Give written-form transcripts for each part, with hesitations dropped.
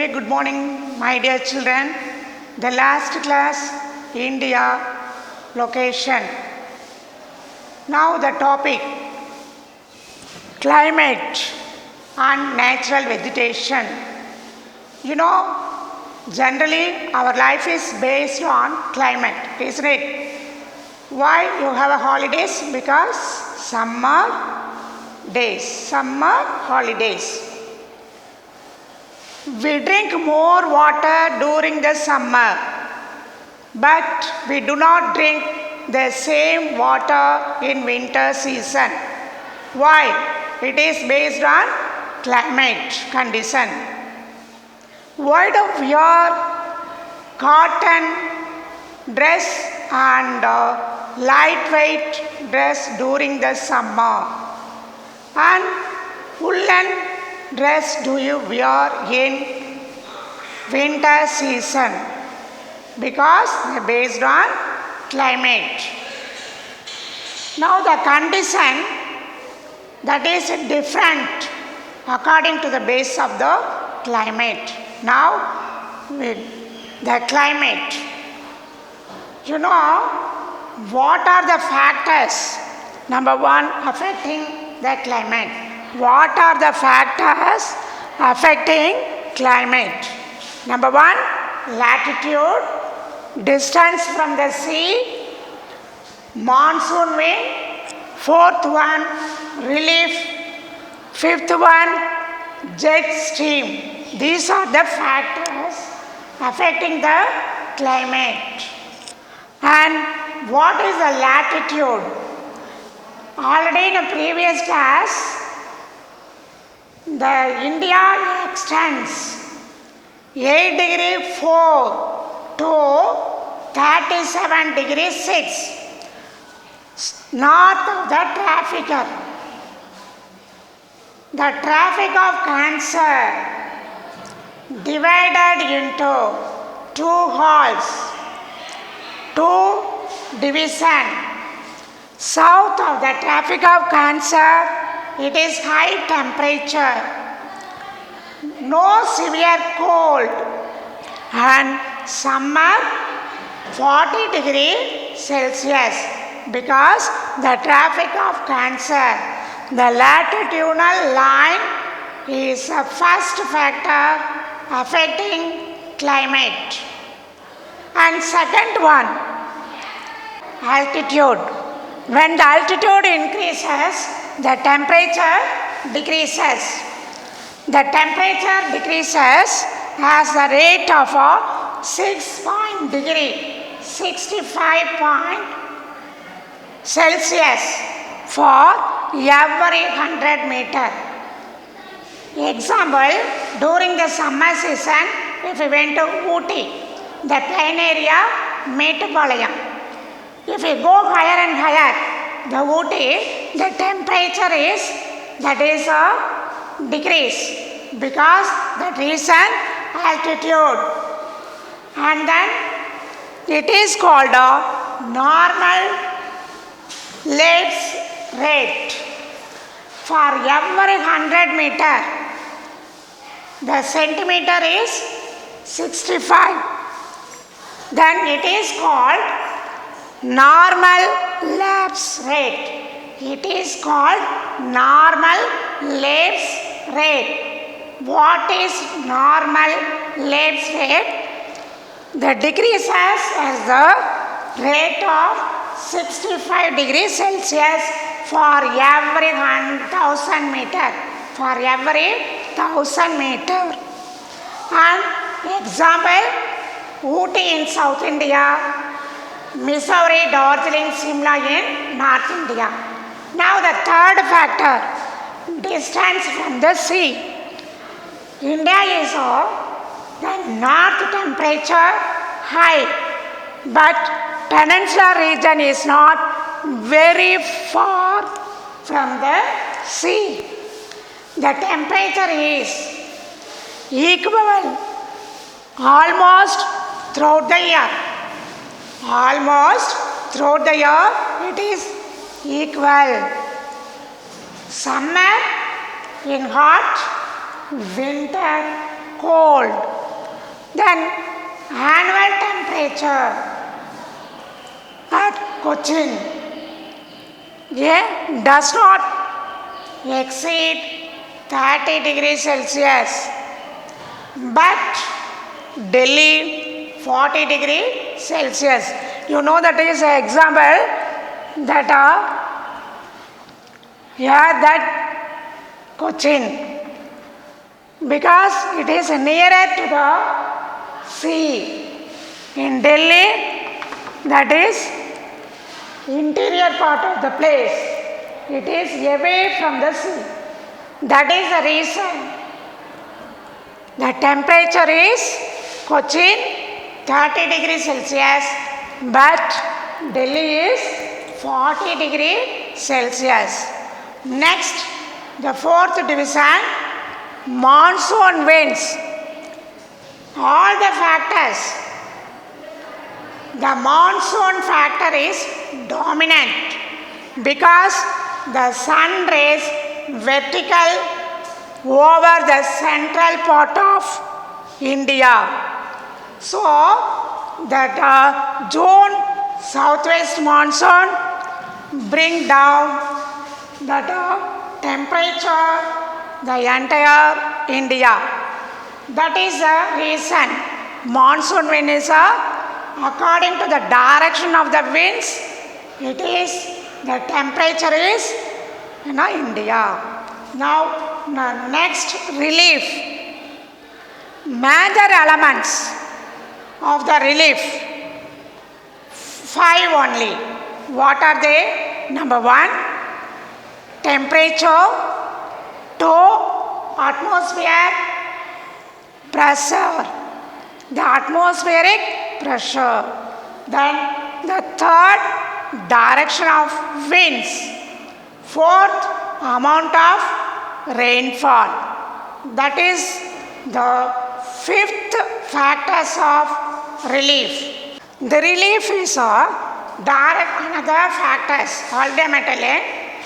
Very good morning, my dear children. The last class, India location. Now the topic, climate and natural vegetation. You know, generally our life is based on climate, isn't it? Why you have a holidays? Because summer holidays. We drink more water during the summer, but we do not drink the same water in winter season. Why? It is based on climate condition. Why do we wear cotton dress and lightweight dress during the summer? And woolen dress do you wear in winter season? Because they are based on climate. Now the condition that is different according to the base of the climate. Now the climate. You know what are the factors? Number one, affecting the climate. What are the factors affecting climate? Number one, latitude, distance from the sea, monsoon wind, fourth one, relief, fifth one, jet stream. These are the factors affecting the climate. And what is the latitude? Already in a previous class, the India extends 8 degree 4 to 37 degree 6 north of the trafficker. The Tropic of Cancer divided into two halls, two divisions. South of the Tropic of Cancer, it is high temperature, no severe cold, and summer 40 degree Celsius. Because the Tropic of Cancer, the latitudinal line is a first factor affecting climate. And second one, altitude. When the altitude increases, the temperature decreases. The temperature decreases as the rate of 65 point Celsius for every 100 meter. Example, during the summer season, if we went to Ooty, the plain area, Mettupalayam. If we go higher and higher, the Ooty, the temperature is, that is a decrease because that reason altitude. And then it is called a normal lapse rate. For every 100 meter, the centimeter is 65. Then it is called normal lapse rate. It is called normal lapse rate. What is normal lapse rate? The decreases as the rate of 65 degrees Celsius for every 1000 meter. For every 1000 meter. And example, Ooty in South India, Missouri, Darjeeling, Simla in North India. Now the third factor, distance from the sea. India is the north temperature high, but peninsula region is not very far from the sea. The temperature is equal almost throughout the year. Almost throughout the year it is equal. Summer in hot, winter cold. Then annual temperature at Cochin does not exceed 30 degrees Celsius, but Delhi 40 degrees Celsius. You know that is an example that here that Cochin, because it is nearer to the sea. In Delhi, that is interior part of the place. It is away from the sea. That is the reason the temperature is Cochin 30 degrees Celsius, but Delhi is 40 degrees Celsius. Next, the fourth division, monsoon winds. All the factors, the monsoon factor is dominant because the sun rays vertical over the central part of India. So that June southwest monsoon bring down that temperature the entire India. That is the reason monsoon wind is according to the direction of the winds, it is the temperature is India. Now the next relief, major elements of the relief, 5 only. What are they? Number 1, temperature. 2, atmosphere pressure, the atmospheric pressure. Then the third, direction of winds. 4th, amount of rainfall. That is the 5th factors of relief. The relief is direct another factors. Ultimately,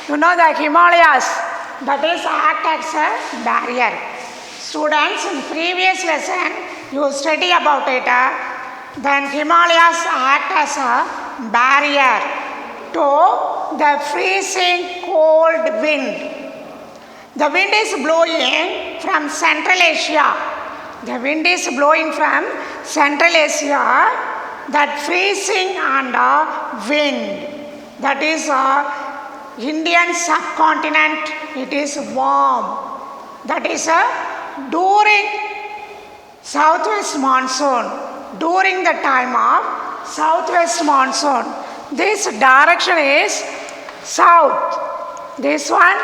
the Himalayas, that is act as a barrier. Students, in previous lesson you study about it. Then Himalayas act as a barrier to the freezing cold wind. The wind is blowing from Central Asia. The wind is blowing from Central Asia. That freezing and wind, that is Indian subcontinent, it is warm. That is during southwest monsoon, during the time of southwest monsoon, this direction is south, this one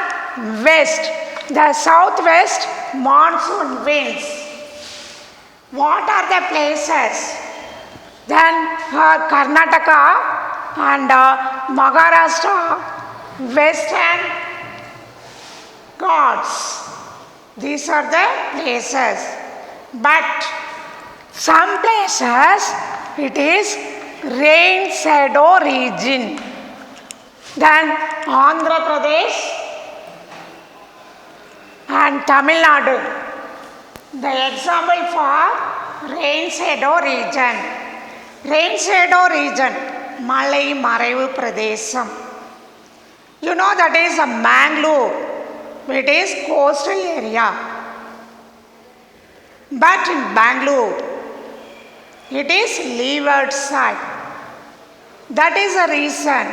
west, the southwest monsoon winds. What are the places? Then Karnataka and Maharashtra, Western Ghats. These are the places. But some places it is rain shadow region. Then Andhra Pradesh and Tamil Nadu. The example for rain shadow region. Rain shadow region, Malai Maraivu Pradesam. You know that is a Mangalore. It is coastal area. But in Bangalore, it is leeward side. That is the reason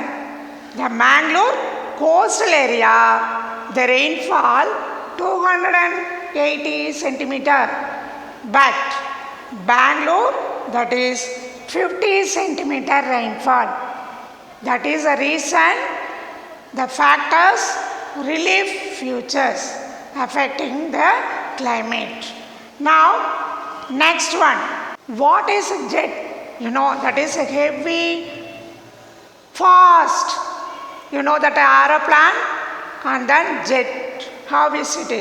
the Mangalore coastal area, the rainfall 280 centimeter. But Bangalore, that is 50 centimeter rainfall. That is the reason the factors relief futures affecting the climate. Now, next one. What is a jet? That is a heavy, fast. That aeroplane and then jet. How is it?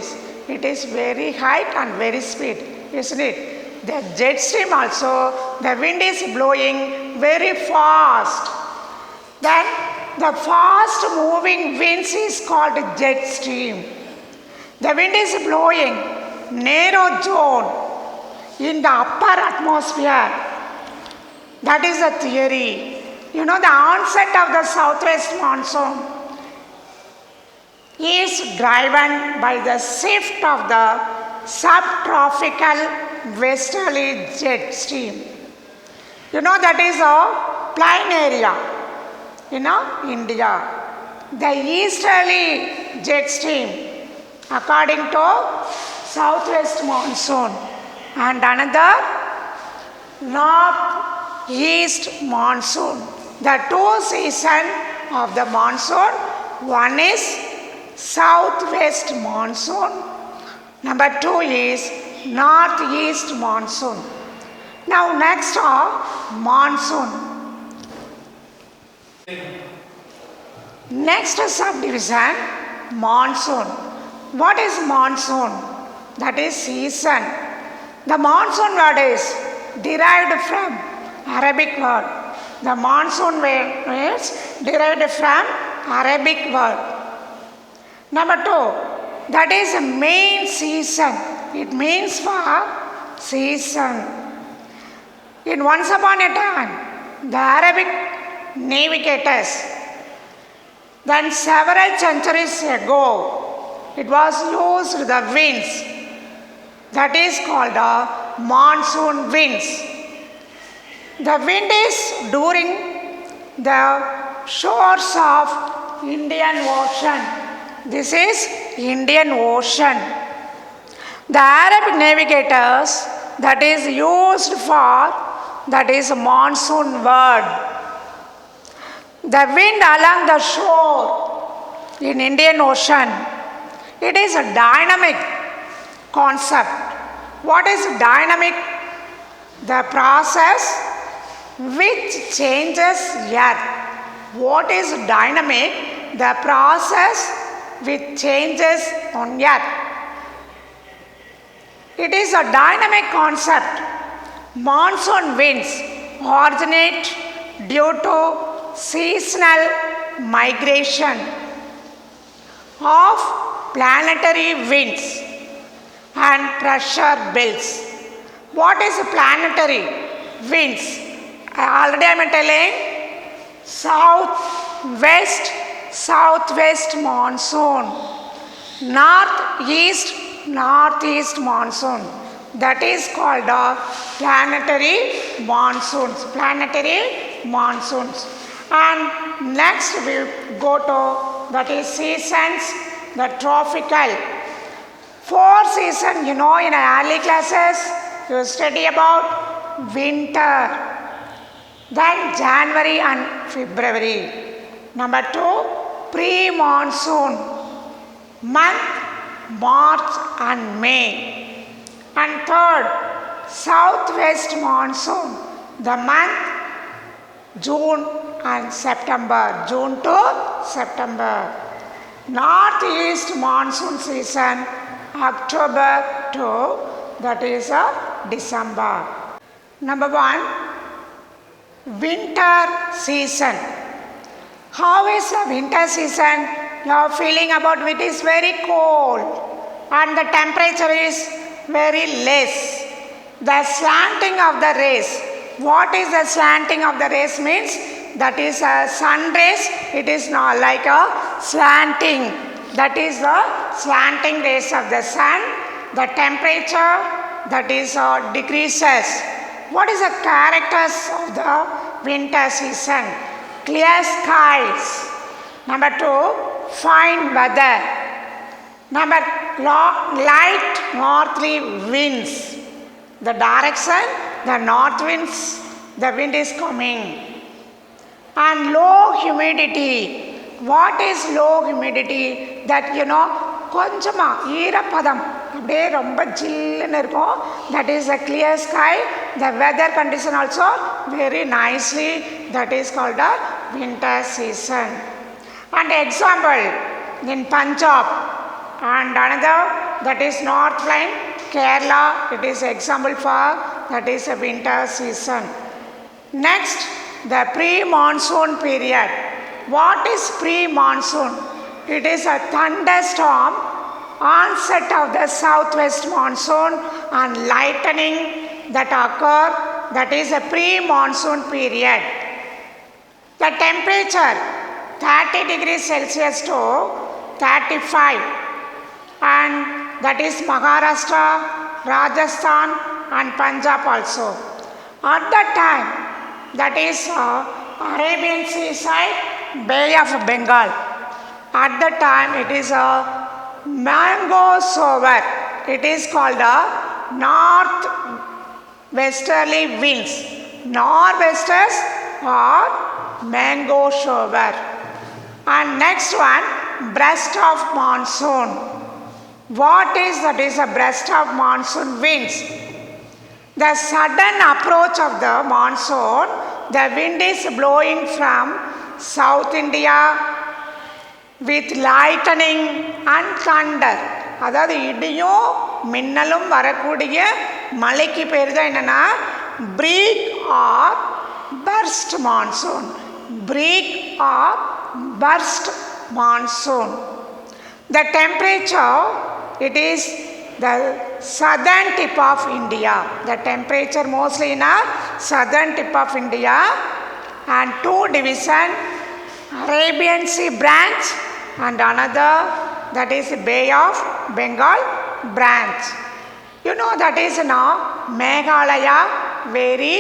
It is very height and very speed, isn't it? The jet stream also, the wind is blowing very fast. Then the fast moving winds is called jet stream. The wind is blowing narrow zone. in the upper atmosphere. That is the theory. You know, the onset of the southwest monsoon is driven by the shift of the subtropical westerly jet stream. You know, that is a plain area, India. The easterly jet stream according to southwest monsoon and another northeast monsoon. The two seasons of the monsoon, one is southwest monsoon, number two is northeast monsoon. Now next monsoon. Next subdivision, monsoon. What is monsoon? That is season. The monsoon word is derived from Arabic word. The monsoon word is derived from Arabic word. Number two, that is a main season. It means for season. In once upon a time, the Arabic navigators, then several centuries ago, it was used the winds. That is called monsoon winds. The wind is during the shores of Indian Ocean. This is Indian Ocean. The Arabic navigators that is used for that is monsoon word. The wind along the shore in Indian Ocean, it is a dynamic concept. What is dynamic? The process which changes earth. What is dynamic? The process which changes on earth. It is a dynamic concept. Monsoon winds originate due to seasonal migration of planetary winds and pressure belts. What is planetary winds? Already I am telling southwest monsoon, northeast monsoon. That is called planetary monsoons. And next we will go to that is seasons, the tropical. 4 seasons, in early classes you study about winter, then January and February. Number 2, pre-monsoon, month March and May. And third, southwest monsoon, the month June and September, June to September. Northeast monsoon season, October to that is December. Number 1, winter season. How is the winter season? You are feeling about it is very cold and the temperature is very less. The slanting of the rays. What is the slanting of the rays means? That is a sun rays. It is not like a slanting. That is the slanting rays of the sun. The temperature that is decreases. What is the characters of the winter season? Clear skies. Number 2, fine weather. Number light northerly winds. The direction, the north winds, the wind is coming. And low humidity. What is low humidity? That கொஞ்சமா ஈரப்பதம் அப்படியே ரொம்ப ஜில்லுன்னு இருக்கும். That is a clear sky. The weather condition also very nicely. That is called a winter season. And example in Punjab and another that is North Plain, Kerala. It is example for that is a winter season. Next, the pre-monsoon period. What is pre-monsoon? It is a thunderstorm onset of the southwest monsoon and lightning that occur, that is a pre-monsoon period. The temperature 30 degrees Celsius to 35, and that is Maharashtra, Rajasthan and Punjab also. At that time, that is Arabian seaside, Bay of Bengal. At that time it is a mango shower. It is called a north westerly winds. Northwesters or mango shower. And next one, breast of monsoon. What is that is a breast of monsoon winds? The sudden approach of the monsoon, the wind is blowing from South India with lightning and thunder. அதாவது இடியும் மின்னலும் வரக்கூடிய மழைக்கு பேர் தான் என்னன்னா break or burst monsoon. Break or burst monsoon. The temperature, it is the southern tip of India. The temperature mostly in a southern tip of India, and two division, Arabian Sea branch and another, that is Bay of Bengal branch. You know that is now Meghalaya, very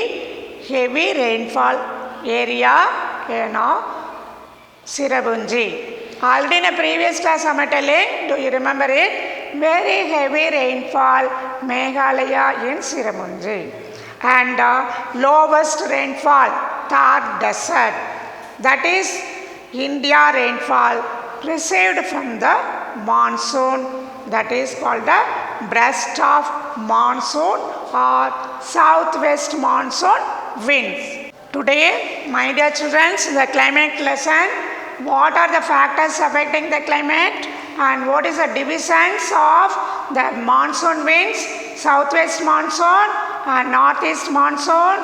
heavy rainfall area, you know, Cherrapunji. Already in a previous class I am telling, do you remember it? Very heavy rainfall Meghalaya in Cherrapunji. And lowest rainfall Thar desert. That is India rainfall received from the monsoon. That is called the breast of monsoon or southwest monsoon winds. Today, my dear children, the climate lesson. What are the factors affecting the climate and what is the divisions of the monsoon winds? Southwest monsoon and northeast monsoon,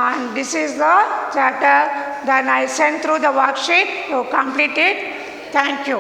and this is the chapter. Then I sent through the worksheet to complete it. Thank you.